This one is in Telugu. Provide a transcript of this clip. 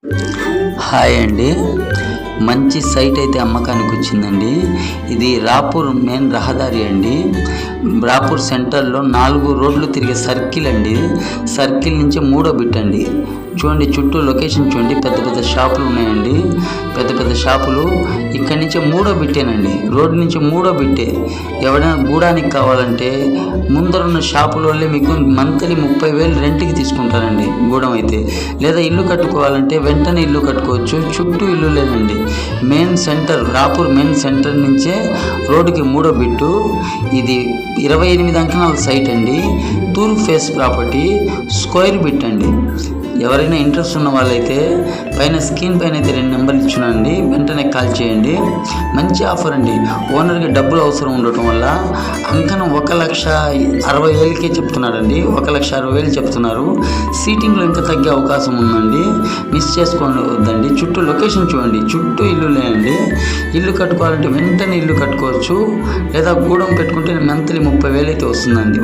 హాయ్ అండి, మంచి సైట్ అయితే అమ్మకానికి వచ్చిందండి. ఇది రాపూర్ మెయిన్ రహదారి అండి. రాపూర్ సెంటర్లో 4 రోడ్లు తిరిగే సర్కిల్ అండి. సర్కిల్ నుంచి 3వ బిట్ అండి. చూడండి, చుట్టూ లొకేషన్ చూడండి, పెద్ద పెద్ద షాపులు ఉన్నాయండి. పెద్ద పెద్ద షాపులు. ఇక్కడి నుంచి 3వ బిట్టేనండి. రోడ్డు నుంచి 3వ బిట్టే. ఎవరైనా గూడానికి కావాలంటే ముందరున్న షాపుల వాళ్ళే మీకు మంత్లీ 30,000 రెంట్కి తీసుకుంటారండి గూడం అయితే. లేదా ఇల్లు కట్టుకోవాలంటే వెంటనే ఇల్లు కట్టుకోవచ్చు. చుట్టూ ఇల్లు లేదండి. Main centre, Rapur main centre నుంచే రోడ్డుకి 3వ బిట్టు. ఇది 28 అంకణాల సైట్ అండి. తూర్పు ఫేస్ ప్రాపర్టీ, స్క్వేర్ బిట్ అండి. ఎవరైనా ఇంట్రెస్ట్ ఉన్న వాళ్ళైతే పైన స్క్రీన్ పైన అయితే 2 నెంబర్లు ఇచ్చున్నానండి, వెంటనే కాల్ చేయండి. మంచి ఆఫర్ అండి. ఓనర్కి డబ్బులు అవసరం ఉండటం వల్ల అంకణం 1,60,000కే చెప్తున్నారండి. 1,60,000 చెప్తున్నారు. సీటింగ్లో ఇంకా తగ్గే అవకాశం ఉందండి. మిస్ చేసుకోవద్దండి. చుట్టూ లొకేషన్ చూడండి, చుట్టూ ఇల్లు లేదండి. ఇల్లు కట్టుకోవాలంటే వెంటనే ఇల్లు కట్టుకోవచ్చు. లేదా గూడం పెట్టుకుంటే మంత్లీ 30,000 అయితే వస్తుందండి.